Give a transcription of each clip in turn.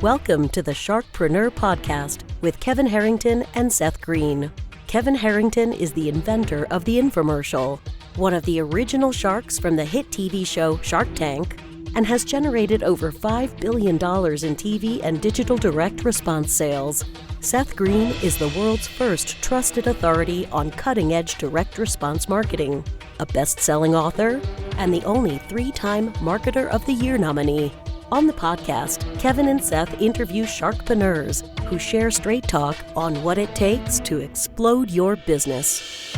Welcome to the Sharkpreneur podcast with Kevin Harrington and Seth Greene. Kevin Harrington is the inventor of the infomercial, one of the original sharks from the hit TV show Shark Tank, and has generated over $5 billion in TV and digital direct response sales. Seth Greene is the world's first trusted authority on cutting-edge direct response marketing, a best-selling author, and the only 3-time Marketer of the Year nominee. On the podcast, Kevin and Seth interview Sharkpreneurs who share straight talk on what it takes to explode your business.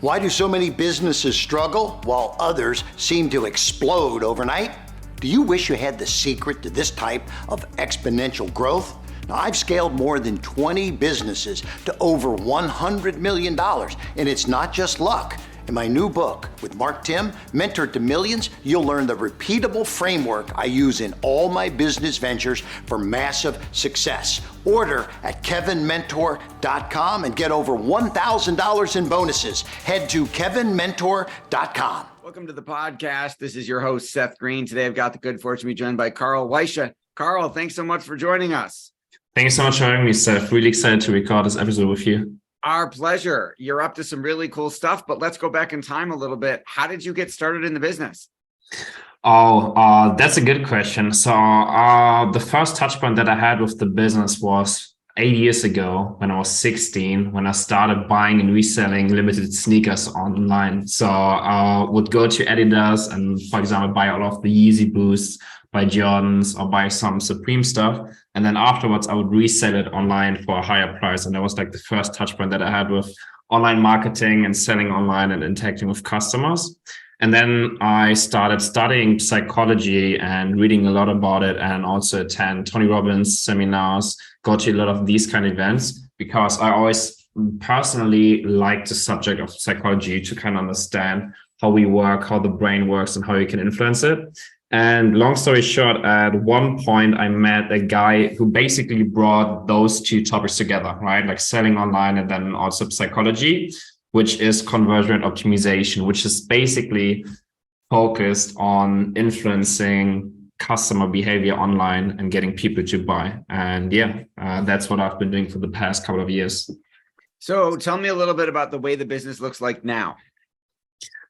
Why do so many businesses struggle while others seem to explode overnight? Do you wish you had the secret to this type of exponential growth? Now, I've scaled more than 20 businesses to over $100 million, and it's not just luck. In my new book with Mark Tim, Mentor to Millions, you'll learn the repeatable framework I use in all my business ventures for massive success. Order at kevinmentor.com and get over $1,000 in bonuses. Head to kevinmentor.com. Welcome to the podcast. This is your host, Seth Greene. Today, I've got the good fortune to be joined by Carl Weische. Carl, thanks so much for joining us. Thank you so much for having me, Seth. Really excited to record this episode with you. Our pleasure. You're up to some really cool stuff, but let's go back in time a little bit. How did you get started in the business? That's a good question. So the first touch point that I had with the business was 8 years ago when I was 16, when I started buying and reselling limited sneakers online. So I would go to Adidas and, for example, buy all of the Yeezy Boosts, buy Jordans, or buy some Supreme stuff. And then afterwards, I would resell it online for a higher price. And that was like the first touch point that I had with online marketing and selling online and interacting with customers. And then I started studying psychology and reading a lot about it, and also attend Tony Robbins seminars, go to a lot of these kind of events, because I always personally like the subject of psychology to kind of understand how we work, how the brain works, and how you can influence it. And long story short, at one point, I met a guy who basically brought those two topics together, right? Like selling online and then also psychology, which is conversion rate optimization, which is basically focused on influencing customer behavior online and getting people to buy. And that's what I've been doing for the past couple of years. So tell me a little bit about the way the business looks like now.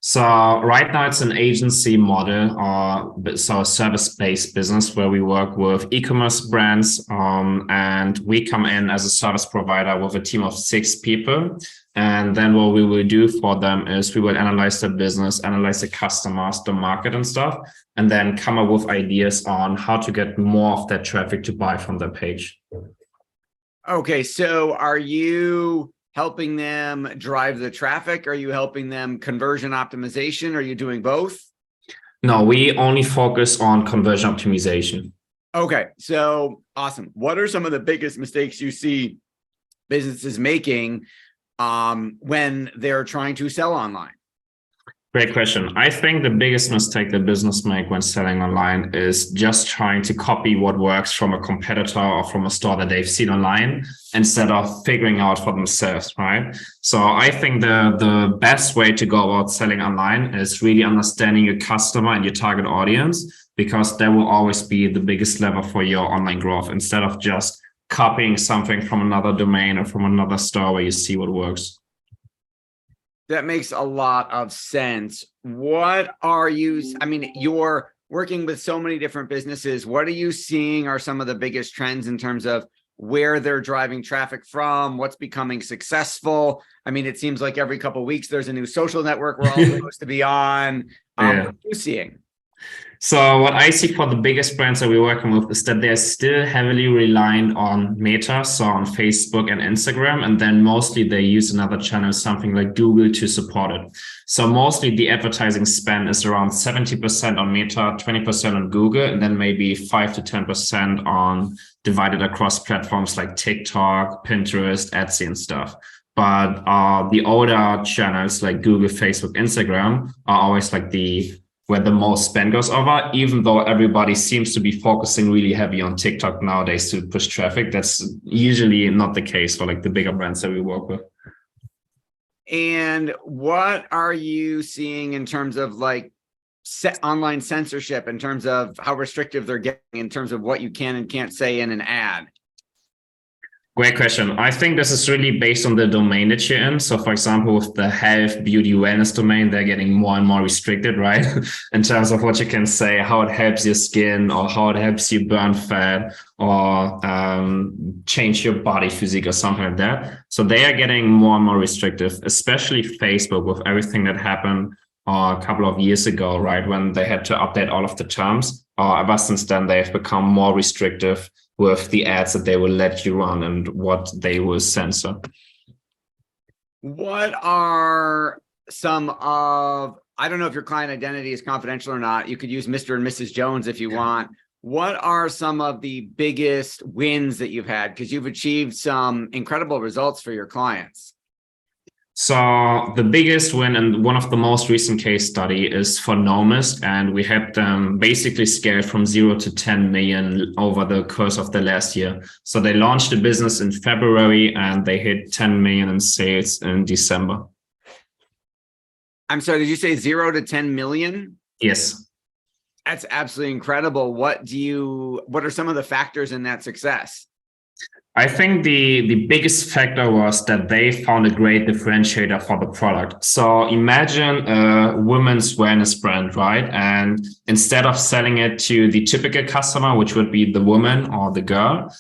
So right now it's an agency model, so a service-based business where we work with e-commerce brands, and we come in as a service provider with a team of 6 people. And then what we will do for them is we will analyze the business, analyze the customers, the market and stuff, and then come up with ideas on how to get more of that traffic to buy from their page. Okay, so are you helping them drive the traffic? Are you helping them conversion optimization? Are you doing both? No, we only focus on conversion optimization. Okay, so awesome. What are some of the biggest mistakes you see businesses making when they're trying to sell online? Great question. I think the biggest mistake that business make when selling online is just trying to copy what works from a competitor or from a store that they've seen online instead of figuring out for themselves, right? So I think the best way to go about selling online is really understanding your customer and your target audience, because that will always be the biggest lever for your online growth, instead of just copying something from another domain or from another store where you see what works. That makes a lot of sense. What are you, you're working with so many different businesses. What are you seeing are some of the biggest trends in terms of where they're driving traffic from, what's becoming successful? It seems like every couple of weeks, there's a new social network we're all supposed to be on. What are you seeing? So what I see for the biggest brands that we're working with is that they're still heavily reliant on Meta, so on Facebook and Instagram, and then mostly they use another channel, something like Google, to support it. So mostly the advertising spend is around 70% on Meta, 20% on Google, and then maybe 5 to 10% on divided across platforms like TikTok, Pinterest, Etsy and stuff. But the older channels like Google, Facebook, Instagram are always like where the most spend goes over, even though everybody seems to be focusing really heavy on TikTok nowadays to push traffic. That's usually not the case for like the bigger brands that we work with. And what are you seeing in terms of like online censorship in terms of how restrictive they're getting in terms of what you can and can't say in an ad? Great question. I think this is really based on the domain that you're in. So for example, with the health, beauty, wellness domain, they're getting more and more restricted, right? In terms of what you can say, how it helps your skin or how it helps you burn fat or change your body physique or something like that. So they are getting more and more restrictive, especially Facebook with everything that happened a couple of years ago, right? When they had to update all of the terms. Ever since then, they've become more restrictive with the ads that they will let you run and what they will censor. What are some of, I don't know if your client identity is confidential or not. You could use Mr. and Mrs. Jones if you want. What are some of the biggest wins that you've had? Because you've achieved some incredible results for your clients. So the biggest win and one of the most recent case study is for Nomis, and we helped them basically scale from 0 to 10 million over the course of the last year. So they launched the business in February and they hit 10 million in sales in December. I'm sorry, did you say 0 to 10 million? Yes. That's absolutely incredible. What are some of the factors in that success? I think the biggest factor was that they found a great differentiator for the product. So imagine a women's wellness brand, right? And instead of selling it to the typical customer, which would be the woman or the girl,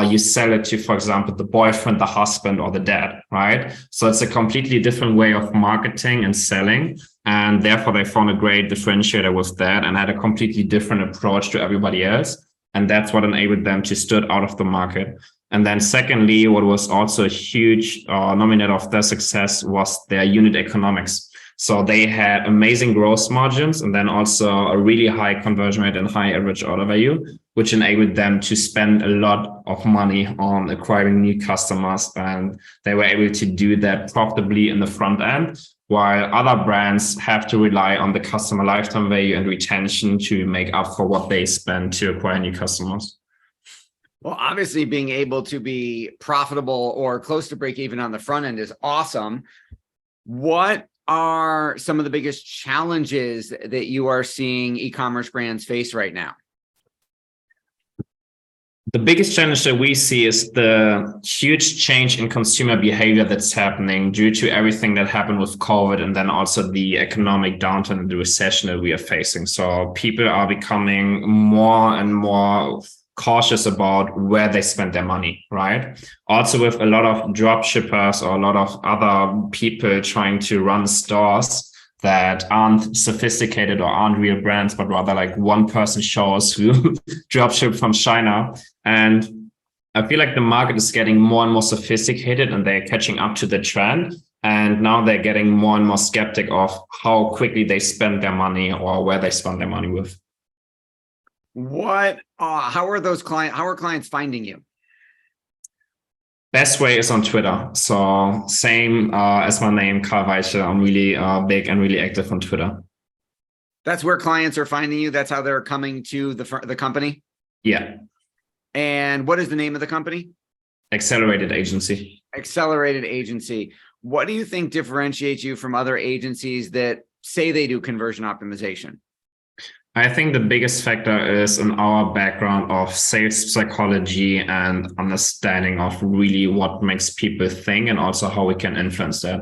you sell it to, for example, the boyfriend, the husband, or the dad, right? So it's a completely different way of marketing and selling. And therefore, they found a great differentiator with that and had a completely different approach to everybody else. And that's what enabled them to stood out of the market. And then secondly, what was also a huge nominator of their success was their unit economics. So they had amazing gross margins and then also a really high conversion rate and high average order value, which enabled them to spend a lot of money on acquiring new customers. And they were able to do that profitably in the front end, while other brands have to rely on the customer lifetime value and retention to make up for what they spend to acquire new customers. Well, obviously being able to be profitable or close to break even on the front end is awesome. What are some of the biggest challenges that you are seeing e-commerce brands face right now? The biggest challenge that we see is the huge change in consumer behavior that's happening due to everything that happened with COVID and then also the economic downturn and the recession that we are facing. So people are becoming more and more cautious about where they spend their money, right? Also with a lot of drop shippers or a lot of other people trying to run stores that aren't sophisticated or aren't real brands, but rather like one person shows who drop ship from China. And I feel like the market is getting more and more sophisticated and they're catching up to the trend. And now they're getting more and more skeptic of how quickly they spend their money or where they spend their money with. How are clients finding you? Best way is on Twitter. So same as my name, Carl Weische. I'm really big and really active on Twitter. That's where clients are finding you. That's how they're coming to the company. Yeah. And what is the name of the company? Accelerated Agency. Accelerated Agency. What do you think differentiates you from other agencies that say they do conversion optimization? I think the biggest factor is in our background of sales psychology and understanding of really what makes people think and also how we can influence that.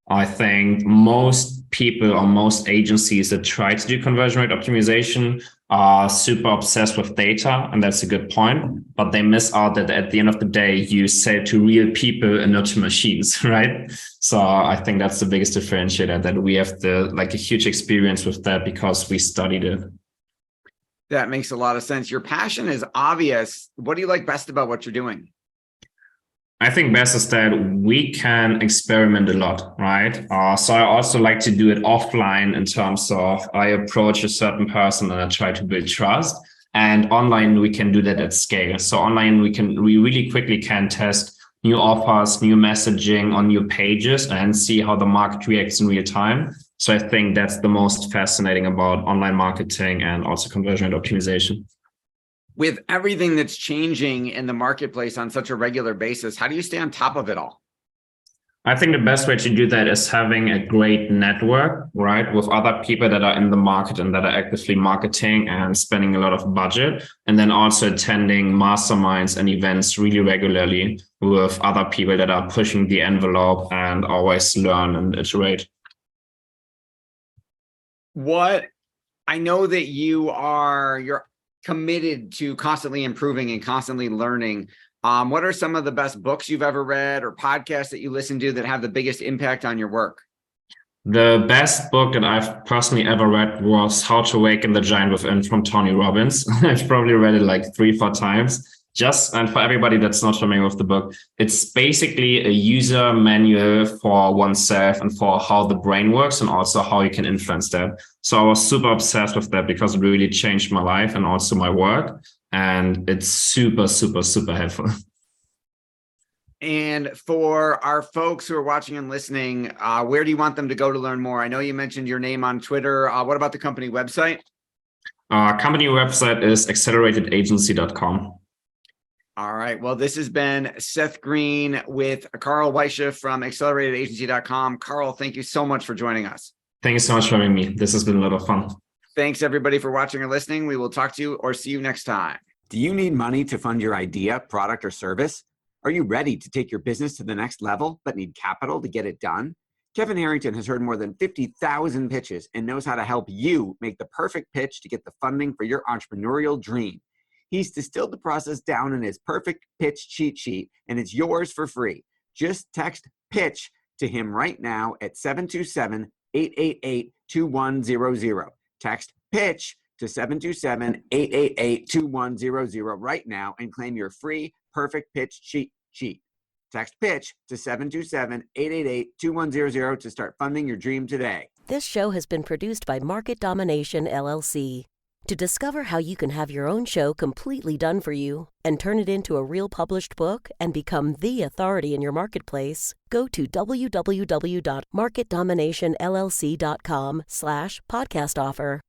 I think most people or most agencies that try to do conversion rate optimization are super obsessed with data, and that's a good point, but they miss out that at the end of the day, you sell to real people and not to machines, right? So I think that's the biggest differentiator, that we have a huge experience with that because we studied it. That makes a lot of sense. Your passion is obvious. What do you like best about what you're doing? I think best is that we can experiment a lot, right? So I also like to do it offline in terms of I approach a certain person and I try to build trust. And online, we can do that at scale. So online, we really quickly can test new offers, new messaging on new pages and see how the market reacts in real time. So I think that's the most fascinating about online marketing and also conversion rate optimization. With everything that's changing in the marketplace on such a regular basis, how do you stay on top of it all? I think the best way to do that is having a great network, right, with other people that are in the market and that are actively marketing and spending a lot of budget. And then also attending masterminds and events really regularly with other people that are pushing the envelope and always learn and iterate. What I know that you're committed to constantly improving and constantly learning. What are some of the best books you've ever read or podcasts that you listen to that have the biggest impact on your work? The best book that I've personally ever read was How to Awaken the Giant Within from Tony Robbins. I've probably read it like 3-4 times. And for everybody that's not familiar with the book, it's basically a user manual for oneself and for how the brain works and also how you can influence that. So I was super obsessed with that because it really changed my life and also my work. And it's super, super, super helpful. And for our folks who are watching and listening, where do you want them to go to learn more? I know you mentioned your name on Twitter. What about the company website? Company website is acceleratedagency.com. All right. Well, this has been Seth Greene with Carl Weische from acceleratedagency.com. Carl, thank you so much for joining us. Thank you so much for having me. This has been a lot of fun. Thanks, everybody, for watching or listening. We will talk to you or see you next time. Do you need money to fund your idea, product, or service? Are you ready to take your business to the next level but need capital to get it done? Kevin Harrington has heard more than 50,000 pitches and knows how to help you make the perfect pitch to get the funding for your entrepreneurial dream. He's distilled the process down in his perfect pitch cheat sheet, and it's yours for free. Just text PITCH to him right now at 727-888-2100. Text PITCH to 727-888-2100 right now and claim your free perfect pitch cheat sheet. Text PITCH to 727-888-2100 to start funding your dream today. This show has been produced by Market Domination, LLC. To discover how you can have your own show completely done for you and turn it into a real published book and become the authority in your marketplace, go to www.marketdominationllc.com/podcast offer.